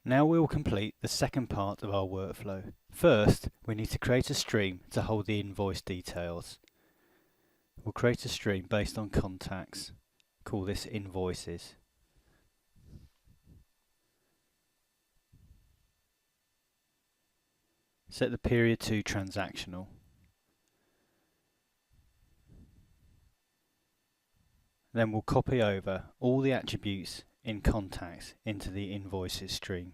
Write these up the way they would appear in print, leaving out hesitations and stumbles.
Now we will complete the second part of our workflow. First, we need to create a stream to hold the invoice details. We'll create a stream based on contacts. Call this invoices. Set the period to transactional. Then we'll copy over all the attributes in contacts into the invoices stream.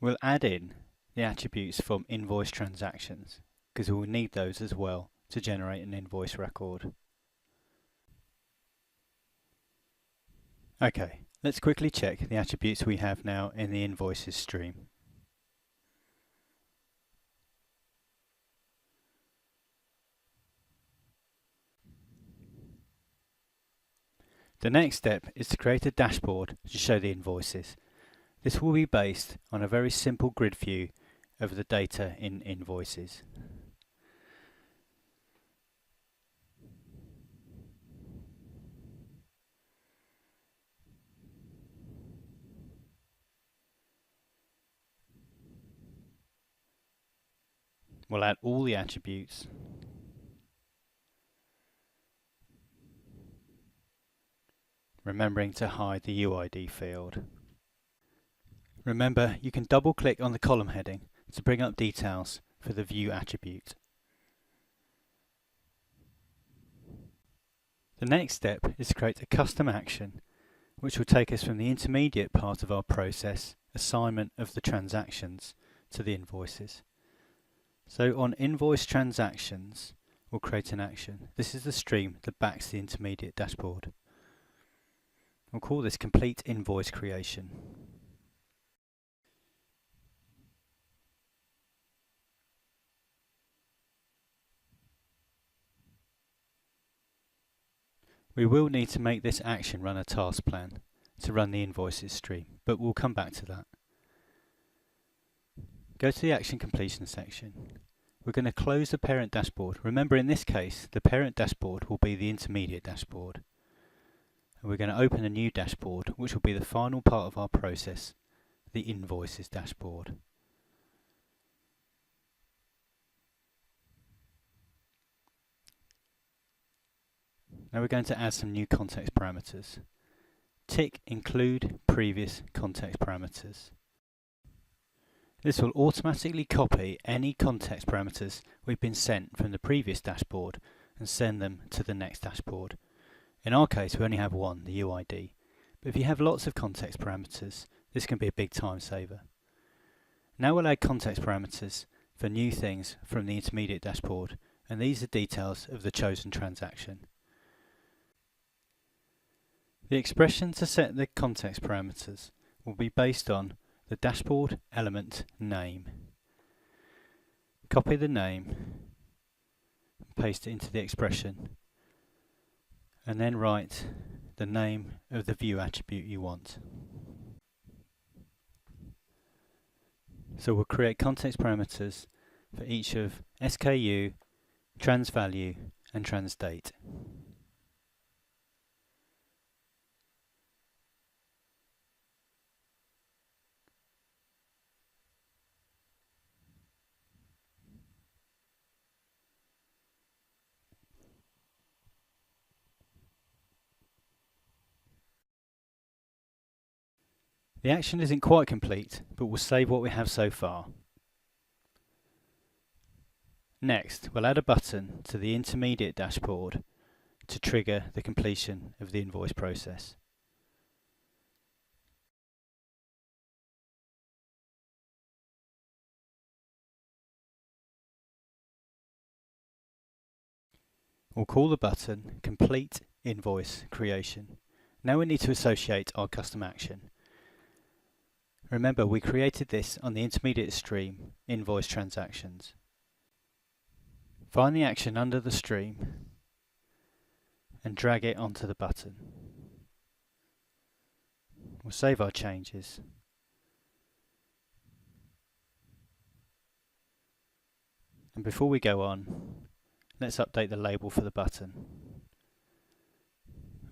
We'll add in the attributes from invoice transactions because we will need those as well to generate an invoice record. Okay, let's quickly check the attributes we have now in the invoices stream. The next step is to create a dashboard to show the invoices. This will be based on a very simple grid view of the data in invoices. We'll add all the attributes. Remembering to hide the UID field. Remember, you can double click on the column heading to bring up details for the view attribute. The next step is to create a custom action which will take us from the intermediate part of our process, assignment of the transactions, to the invoices. So on invoice transactions, we'll create an action. This is the stream that backs the intermediate dashboard. We'll call this complete invoice creation. We will need to make this action run a task plan to run the invoices stream, but we'll come back to that. Go to the action completion section. We're going to close the parent dashboard. Remember, in this case, the parent dashboard will be the intermediate dashboard. And we're going to open a new dashboard, which will be the final part of our process, the invoices dashboard. Now we're going to add some new context parameters. Tick include previous context parameters. This will automatically copy any context parameters we've been sent from the previous dashboard and send them to the next dashboard. In our case, we only have one, the UID. But if you have lots of context parameters, this can be a big time saver. Now we'll add context parameters for new things from the intermediate dashboard, and these are details of the chosen transaction. The expression to set the context parameters will be based on the dashboard element name. Copy the name, paste it into the expression, and then write the name of the view attribute you want. So we'll create context parameters for each of SKU, transvalue, and transdate. The action isn't quite complete, but we'll save what we have so far. Next, we'll add a button to the intermediate dashboard to trigger the completion of the invoice process. We'll call the button Complete Invoice Creation. Now we need to associate our custom action. Remember, we created this on the intermediate stream, Invoice Transactions. Find the action under the stream and drag it onto the button. We'll save our changes. And before we go on, let's update the label for the button.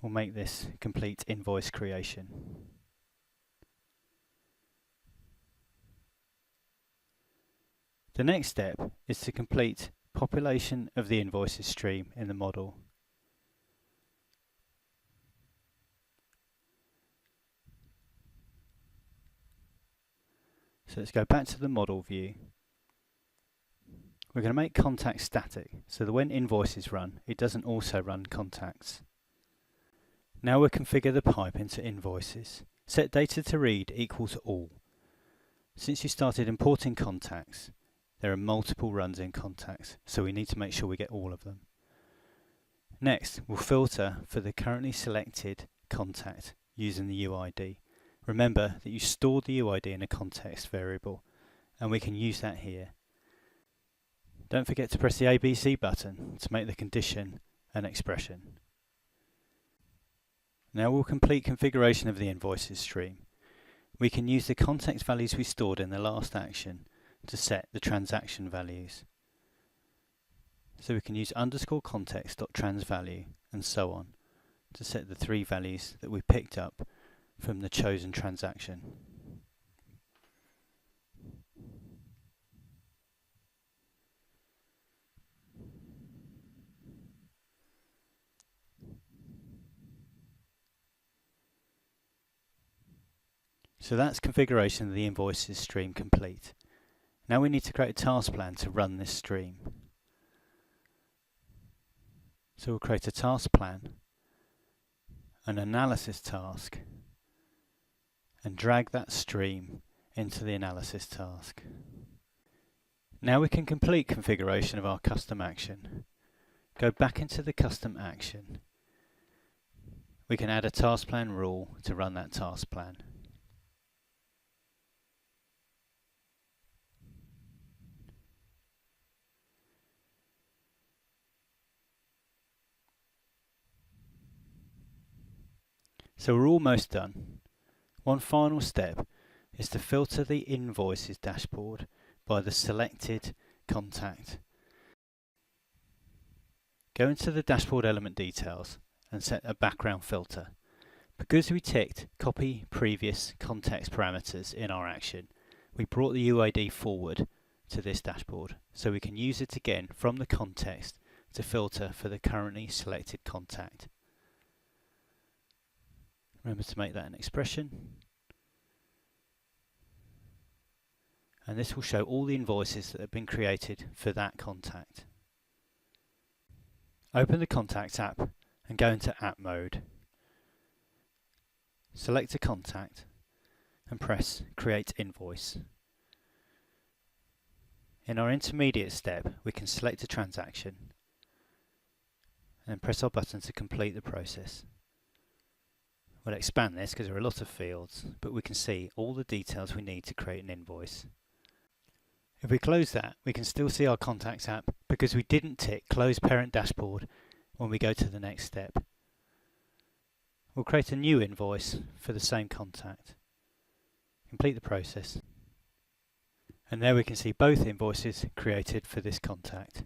will make this complete invoice creation. The next step is to complete population of the invoices stream in the model. So let's go back to the model view. We're going to make contacts static so that when invoices run, it doesn't also run contacts. Now we'll configure the pipe into invoices. Set data to read equal to all. Since you started importing contacts, there are multiple runs in contacts, so we need to make sure we get all of them. Next, we'll filter for the currently selected contact using the UID. Remember that you stored the UID in a context variable, and we can use that here. Don't forget to press the ABC button to make the condition an expression. Now we'll complete configuration of the invoices stream. We can use the context values we stored in the last action to set the transaction values. So we can use _context.transValue and so on to set the three values that we picked up from the chosen transaction. So that's configuration of the invoices stream complete. Now we need to create a task plan to run this stream. So we'll create a task plan, an analysis task, and drag that stream into the analysis task. Now we can complete configuration of our custom action. Go back into the custom action. We can add a task plan rule to run that task plan. So we're almost done. One final step is to filter the invoices dashboard by the selected contact. Go into the dashboard element details and set a background filter. Because we ticked copy previous context parameters in our action, we brought the UID forward to this dashboard, so we can use it again from the context to filter for the currently selected contact. Remember to make that an expression. And this will show all the invoices that have been created for that contact. Open the Contacts app and go into App Mode. Select a contact and press Create Invoice. In our intermediate step, we can select a transaction and press our button to complete the process. We'll expand this because there are a lot of fields, but we can see all the details we need to create an invoice. If we close that, we can still see our Contacts app because we didn't tick Close Parent Dashboard when we go to the next step. We'll create a new invoice for the same contact. Complete the process. And there we can see both invoices created for this contact.